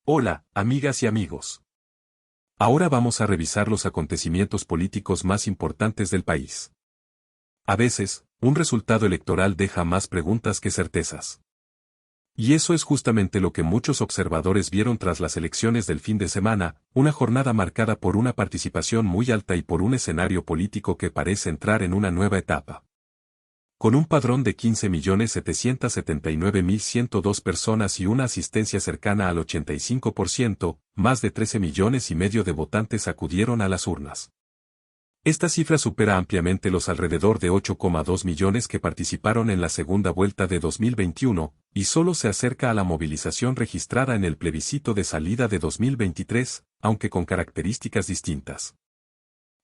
Hola, amigas y amigos. Ahora vamos a revisar los acontecimientos políticos más importantes del país. A veces, un resultado electoral deja más preguntas que certezas. Y eso es justamente lo que muchos observadores vieron tras las elecciones del fin de semana, una jornada marcada por una participación muy alta y por un escenario político que parece entrar en una nueva etapa. Con un padrón de 15.779.102 personas y una asistencia cercana al 85%, más de 13 millones y medio de votantes acudieron a las urnas. Esta cifra supera ampliamente los alrededor de 8,2 millones que participaron en la segunda vuelta de 2021, y solo se acerca a la movilización registrada en el plebiscito de salida de 2023, aunque con características distintas.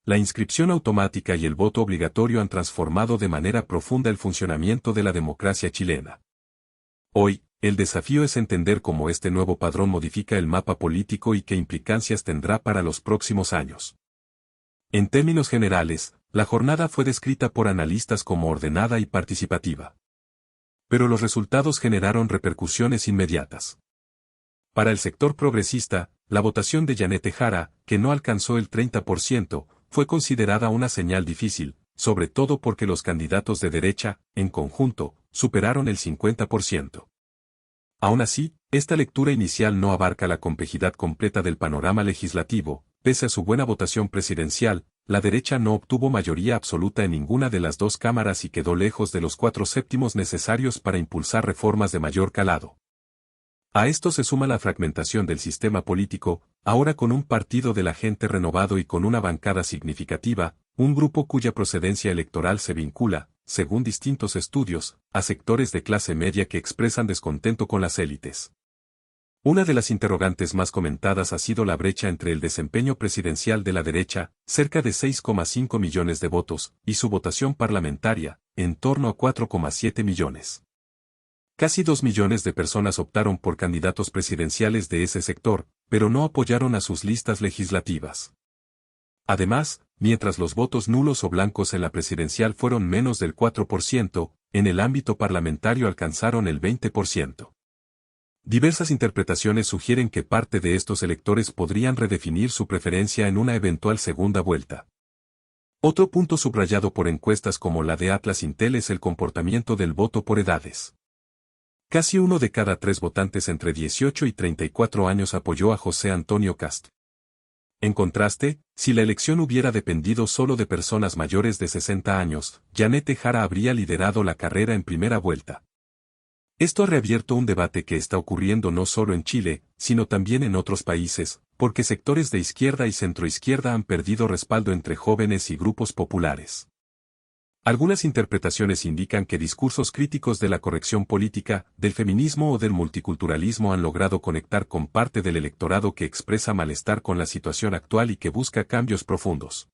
La inscripción automática y el voto obligatorio han transformado de manera profunda el funcionamiento de la democracia chilena. Hoy, el desafío es entender cómo este nuevo padrón modifica el mapa político y qué implicancias tendrá para los próximos años. En términos generales, la jornada fue descrita por analistas como ordenada y participativa. Pero los resultados generaron repercusiones inmediatas. Para el sector progresista, la votación de Yanete Jara, que no alcanzó el 30%, fue considerada una señal difícil, sobre todo porque los candidatos de derecha, en conjunto, superaron el 50%. Aún así, esta lectura inicial no abarca la complejidad completa del panorama legislativo. Pese a su buena votación presidencial, la derecha no obtuvo mayoría absoluta en ninguna de las dos cámaras y quedó lejos de los 4/7 necesarios para impulsar reformas de mayor calado. A esto se suma la fragmentación del sistema político, ahora con un partido de la gente renovado y con una bancada significativa, un grupo cuya procedencia electoral se vincula, según distintos estudios, a sectores de clase media que expresan descontento con las élites. Una de las interrogantes más comentadas ha sido la brecha entre el desempeño presidencial de la derecha, cerca de 6,5 millones de votos, y su votación parlamentaria, en torno a 4,7 millones. Casi 2 millones de personas optaron por candidatos presidenciales de ese sector, pero no apoyaron a sus listas legislativas. Además, mientras los votos nulos o blancos en la presidencial fueron menos del 4%, en el ámbito parlamentario alcanzaron el 20%. Diversas interpretaciones sugieren que parte de estos electores podrían redefinir su preferencia en una eventual segunda vuelta. Otro punto subrayado por encuestas como la de Atlas Intel es el comportamiento del voto por edades. Casi 1 de cada 3 votantes entre 18 y 34 años apoyó a José Antonio Kast. En contraste, si la elección hubiera dependido solo de personas mayores de 60 años, Yanete Jara habría liderado la carrera en primera vuelta. Esto ha reabierto un debate que está ocurriendo no solo en Chile, sino también en otros países, porque sectores de izquierda y centroizquierda han perdido respaldo entre jóvenes y grupos populares. Algunas interpretaciones indican que discursos críticos de la corrección política, del feminismo o del multiculturalismo han logrado conectar con parte del electorado que expresa malestar con la situación actual y que busca cambios profundos.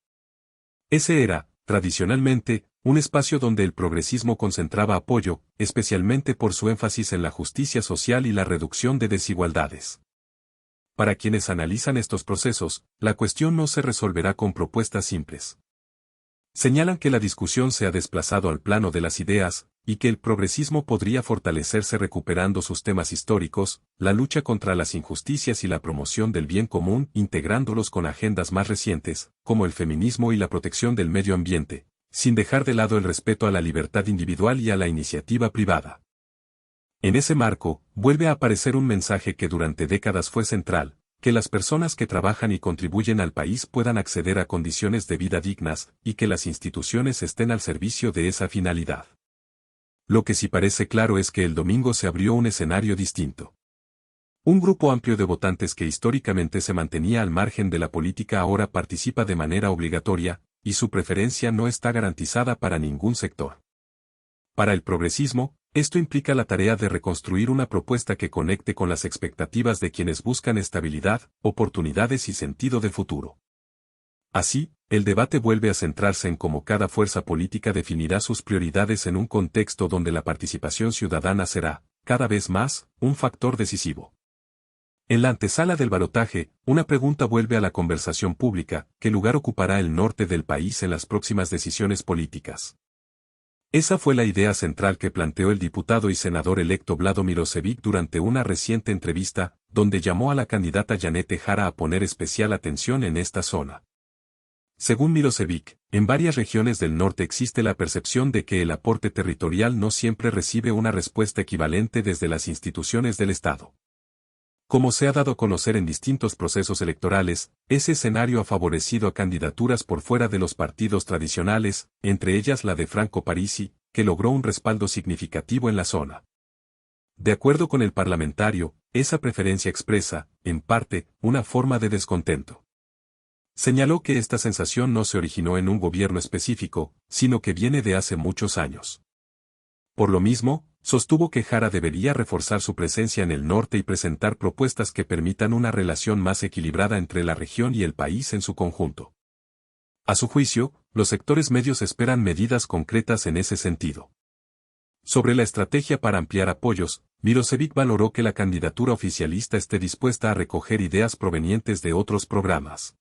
Ese era, tradicionalmente, un espacio donde el progresismo concentraba apoyo, especialmente por su énfasis en la justicia social y la reducción de desigualdades. Para quienes analizan estos procesos, la cuestión no se resolverá con propuestas simples. Señalan que la discusión se ha desplazado al plano de las ideas, y que el progresismo podría fortalecerse recuperando sus temas históricos, la lucha contra las injusticias y la promoción del bien común, integrándolos con agendas más recientes, como el feminismo y la protección del medio ambiente, sin dejar de lado el respeto a la libertad individual y a la iniciativa privada. En ese marco, vuelve a aparecer un mensaje que durante décadas fue central: que las personas que trabajan y contribuyen al país puedan acceder a condiciones de vida dignas, y que las instituciones estén al servicio de esa finalidad. Lo que sí parece claro es que el domingo se abrió un escenario distinto. Un grupo amplio de votantes que históricamente se mantenía al margen de la política ahora participa de manera obligatoria, y su preferencia no está garantizada para ningún sector. Para el progresismo, esto implica la tarea de reconstruir una propuesta que conecte con las expectativas de quienes buscan estabilidad, oportunidades y sentido de futuro. Así, el debate vuelve a centrarse en cómo cada fuerza política definirá sus prioridades en un contexto donde la participación ciudadana será, cada vez más, un factor decisivo. En la antesala del balotaje, una pregunta vuelve a la conversación pública: ¿qué lugar ocupará el norte del país en las próximas decisiones políticas? Esa fue la idea central que planteó el diputado y senador electo Vlado Milošević durante una reciente entrevista, donde llamó a la candidata Janete Jara a poner especial atención en esta zona. Según Milošević, en varias regiones del norte existe la percepción de que el aporte territorial no siempre recibe una respuesta equivalente desde las instituciones del Estado. Como se ha dado a conocer en distintos procesos electorales, ese escenario ha favorecido a candidaturas por fuera de los partidos tradicionales, entre ellas la de Franco Parisi, que logró un respaldo significativo en la zona. De acuerdo con el parlamentario, esa preferencia expresa, en parte, una forma de descontento. Señaló que esta sensación no se originó en un gobierno específico, sino que viene de hace muchos años. Por lo mismo, sostuvo que Jara debería reforzar su presencia en el norte y presentar propuestas que permitan una relación más equilibrada entre la región y el país en su conjunto. A su juicio, los sectores medios esperan medidas concretas en ese sentido. Sobre la estrategia para ampliar apoyos, Milošević valoró que la candidatura oficialista esté dispuesta a recoger ideas provenientes de otros programas.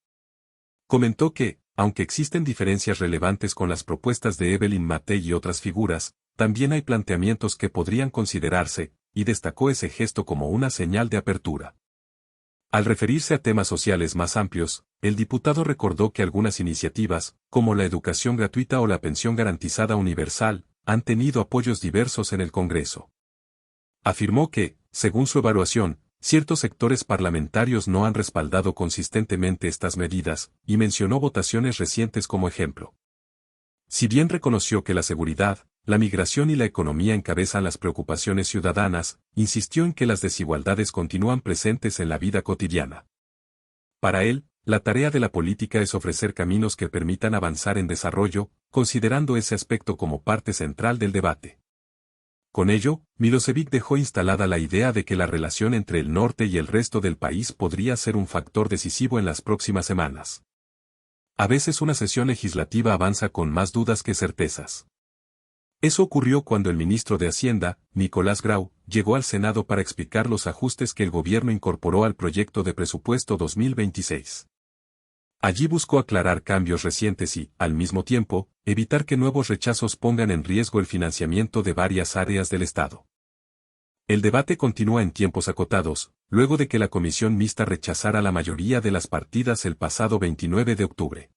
Comentó que, aunque existen diferencias relevantes con las propuestas de Evelyn Matei y otras figuras, también hay planteamientos que podrían considerarse, y destacó ese gesto como una señal de apertura. Al referirse a temas sociales más amplios, el diputado recordó que algunas iniciativas, como la educación gratuita o la pensión garantizada universal, han tenido apoyos diversos en el Congreso. Afirmó que, según su evaluación, ciertos sectores parlamentarios no han respaldado consistentemente estas medidas, y mencionó votaciones recientes como ejemplo. Si bien reconoció que la seguridad, la migración y la economía encabezan las preocupaciones ciudadanas, insistió en que las desigualdades continúan presentes en la vida cotidiana. Para él, la tarea de la política es ofrecer caminos que permitan avanzar en desarrollo, considerando ese aspecto como parte central del debate. Con ello, Milošević dejó instalada la idea de que la relación entre el norte y el resto del país podría ser un factor decisivo en las próximas semanas. A veces una sesión legislativa avanza con más dudas que certezas. Eso ocurrió cuando el ministro de Hacienda, Nicolás Grau, llegó al Senado para explicar los ajustes que el gobierno incorporó al proyecto de presupuesto 2026. Allí buscó aclarar cambios recientes y, al mismo tiempo, evitar que nuevos rechazos pongan en riesgo el financiamiento de varias áreas del Estado. El debate continúa en tiempos acotados, luego de que la comisión mixta rechazara la mayoría de las partidas el pasado 29 de octubre.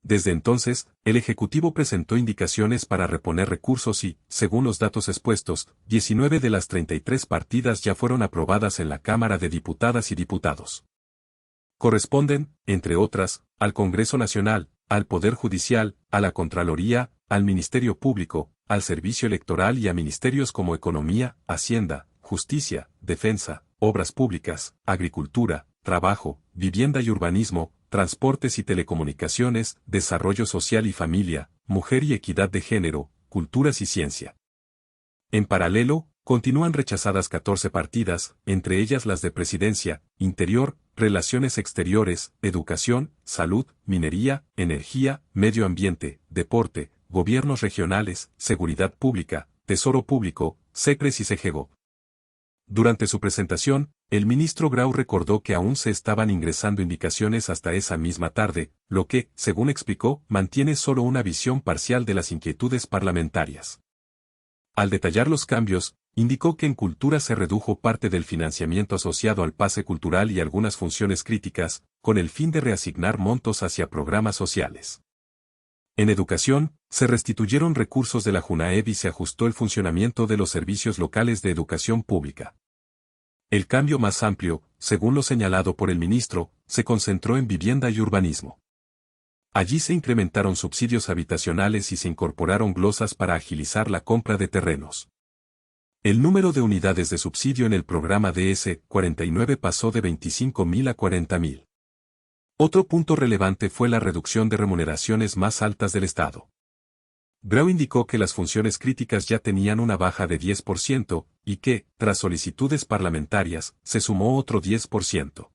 Desde entonces, el Ejecutivo presentó indicaciones para reponer recursos y, según los datos expuestos, 19 de las 33 partidas ya fueron aprobadas en la Cámara de Diputadas y Diputados. Corresponden, entre otras, al Congreso Nacional, al Poder Judicial, a la Contraloría, al Ministerio Público, al Servicio Electoral y a ministerios como Economía, Hacienda, Justicia, Defensa, Obras Públicas, Agricultura, Trabajo, Vivienda y Urbanismo, Transportes y Telecomunicaciones, Desarrollo Social y Familia, Mujer y Equidad de Género, Culturas y Ciencia. En paralelo, continúan rechazadas 14 partidas, entre ellas las de Presidencia, Interior, Relaciones Exteriores, Educación, Salud, Minería, Energía, Medio Ambiente, Deporte, Gobiernos Regionales, Seguridad Pública, Tesoro Público, SECRES y SEGEGO. Durante su presentación, el ministro Grau recordó que aún se estaban ingresando indicaciones hasta esa misma tarde, lo que, según explicó, mantiene solo una visión parcial de las inquietudes parlamentarias. Al detallar los cambios, indicó que en cultura se redujo parte del financiamiento asociado al pase cultural y algunas funciones críticas, con el fin de reasignar montos hacia programas sociales. En educación, se restituyeron recursos de la JUNAEB y se ajustó el funcionamiento de los servicios locales de educación pública. El cambio más amplio, según lo señalado por el ministro, se concentró en vivienda y urbanismo. Allí se incrementaron subsidios habitacionales y se incorporaron glosas para agilizar la compra de terrenos. El número de unidades de subsidio en el programa DS-49 pasó de 25.000 a 40.000. Otro punto relevante fue la reducción de remuneraciones más altas del Estado. Grau indicó que las funciones críticas ya tenían una baja de 10% y que, tras solicitudes parlamentarias, se sumó otro 10%.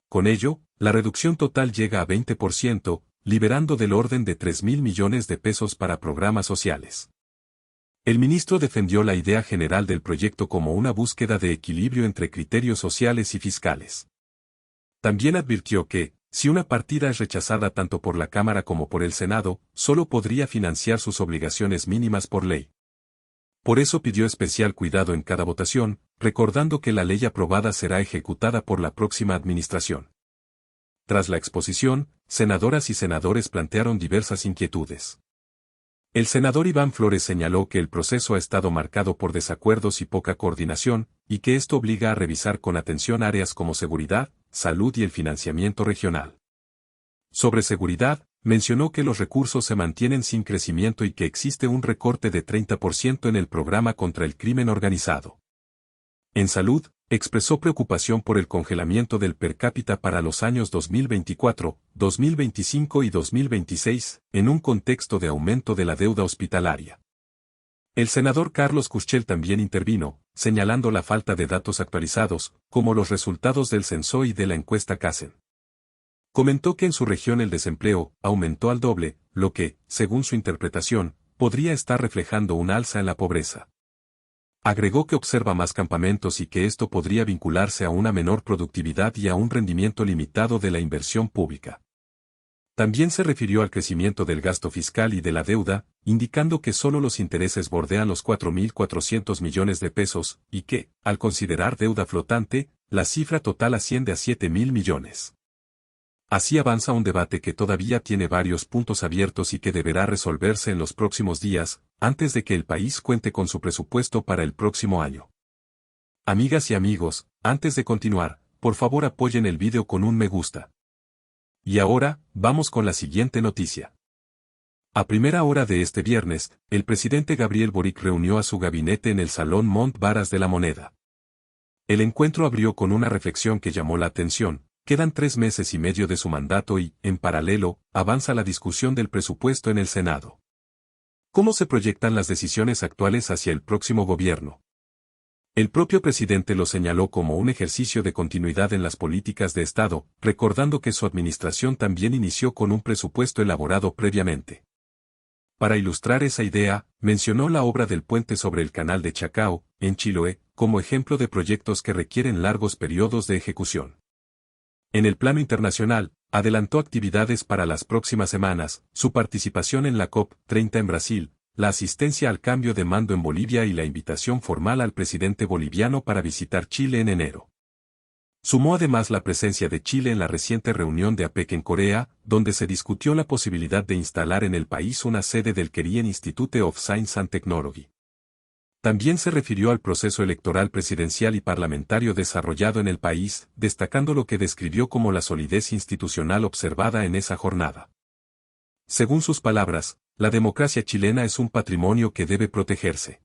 Con ello, la reducción total llega a 20%, liberando del orden de 3.000 millones de pesos para programas sociales. El ministro defendió la idea general del proyecto como una búsqueda de equilibrio entre criterios sociales y fiscales. También advirtió que, si una partida es rechazada tanto por la Cámara como por el Senado, solo podría financiar sus obligaciones mínimas por ley. Por eso pidió especial cuidado en cada votación, recordando que la ley aprobada será ejecutada por la próxima administración. Tras la exposición, senadoras y senadores plantearon diversas inquietudes. El senador Iván Flores señaló que el proceso ha estado marcado por desacuerdos y poca coordinación, y que esto obliga a revisar con atención áreas como seguridad, salud y el financiamiento regional. Sobre seguridad, mencionó que los recursos se mantienen sin crecimiento y que existe un recorte de 30% en el programa contra el crimen organizado. En salud, expresó preocupación por el congelamiento del per cápita para los años 2024, 2025 y 2026, en un contexto de aumento de la deuda hospitalaria. El senador Carlos Kuschel también intervino, señalando la falta de datos actualizados, como los resultados del censo y de la encuesta CASEN. Comentó que en su región el desempleo aumentó al doble, lo que, según su interpretación, podría estar reflejando un alza en la pobreza. Agregó que observa más campamentos y que esto podría vincularse a una menor productividad y a un rendimiento limitado de la inversión pública. También se refirió al crecimiento del gasto fiscal y de la deuda, indicando que solo los intereses bordean los 4.400 millones de pesos, y que, al considerar deuda flotante, la cifra total asciende a 7.000 millones. Así avanza un debate que todavía tiene varios puntos abiertos y que deberá resolverse en los próximos días, antes de que el país cuente con su presupuesto para el próximo año. Amigas y amigos, antes de continuar, por favor apoyen el video con un me gusta. Y ahora, vamos con la siguiente noticia. A primera hora de este viernes, el presidente Gabriel Boric reunió a su gabinete en el Salón Mont Varas de la Moneda. El encuentro abrió con una reflexión que llamó la atención. Quedan 3 meses y medio de su mandato y, en paralelo, avanza la discusión del presupuesto en el Senado. ¿Cómo se proyectan las decisiones actuales hacia el próximo gobierno? El propio presidente lo señaló como un ejercicio de continuidad en las políticas de Estado, recordando que su administración también inició con un presupuesto elaborado previamente. Para ilustrar esa idea, mencionó la obra del puente sobre el canal de Chacao, en Chiloé, como ejemplo de proyectos que requieren largos periodos de ejecución. En el plano internacional, adelantó actividades para las próximas semanas, su participación en la COP30 en Brasil, la asistencia al cambio de mando en Bolivia y la invitación formal al presidente boliviano para visitar Chile en enero. Sumó además la presencia de Chile en la reciente reunión de APEC en Corea, donde se discutió la posibilidad de instalar en el país una sede del Korean Institute of Science and Technology. También se refirió al proceso electoral presidencial y parlamentario desarrollado en el país, destacando lo que describió como la solidez institucional observada en esa jornada. Según sus palabras, la democracia chilena es un patrimonio que debe protegerse.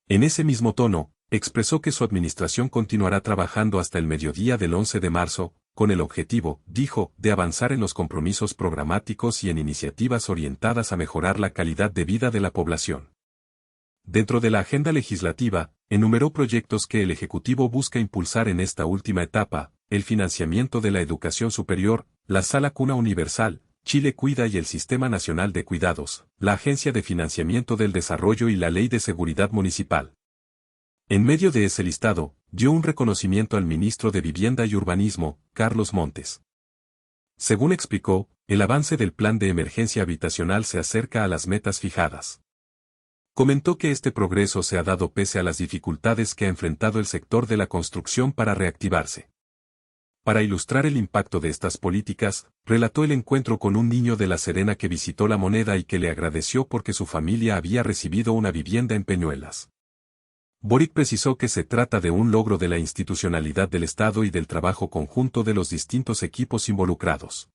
En ese mismo tono, expresó que su administración continuará trabajando hasta el mediodía del 11 de marzo, con el objetivo, dijo, de avanzar en los compromisos programáticos y en iniciativas orientadas a mejorar la calidad de vida de la población. Dentro de la agenda legislativa, enumeró proyectos que el Ejecutivo busca impulsar en esta última etapa: el financiamiento de la educación superior, la Sala Cuna Universal, Chile Cuida y el Sistema Nacional de Cuidados, la Agencia de Financiamiento del Desarrollo y la Ley de Seguridad Municipal. En medio de ese listado, dio un reconocimiento al ministro de Vivienda y Urbanismo, Carlos Montes. Según explicó, el avance del plan de emergencia habitacional se acerca a las metas fijadas. Comentó que este progreso se ha dado pese a las dificultades que ha enfrentado el sector de la construcción para reactivarse. Para ilustrar el impacto de estas políticas, relató el encuentro con un niño de La Serena que visitó La Moneda y que le agradeció porque su familia había recibido una vivienda en Peñuelas. Boric precisó que se trata de un logro de la institucionalidad del Estado y del trabajo conjunto de los distintos equipos involucrados.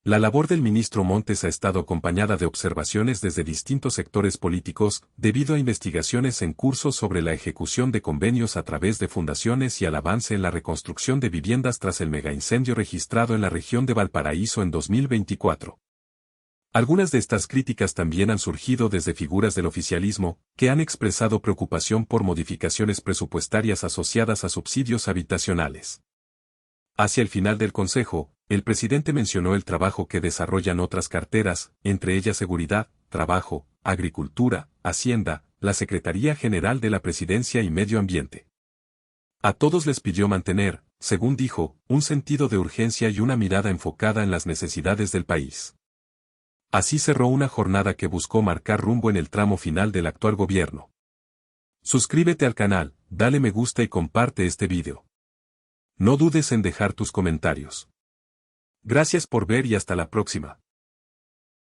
La labor del ministro Montes ha estado acompañada de observaciones desde distintos sectores políticos, debido a investigaciones en curso sobre la ejecución de convenios a través de fundaciones y al avance en la reconstrucción de viviendas tras el megaincendio registrado en la región de Valparaíso en 2024. Algunas de estas críticas también han surgido desde figuras del oficialismo, que han expresado preocupación por modificaciones presupuestarias asociadas a subsidios habitacionales. Hacia el final del consejo, el presidente mencionó el trabajo que desarrollan otras carteras, entre ellas Seguridad, Trabajo, Agricultura, Hacienda, la Secretaría General de la Presidencia y Medio Ambiente. A todos les pidió mantener, según dijo, un sentido de urgencia y una mirada enfocada en las necesidades del país. Así cerró una jornada que buscó marcar rumbo en el tramo final del actual gobierno. Suscríbete al canal, dale me gusta y comparte este vídeo. No dudes en dejar tus comentarios. Gracias por ver y hasta la próxima.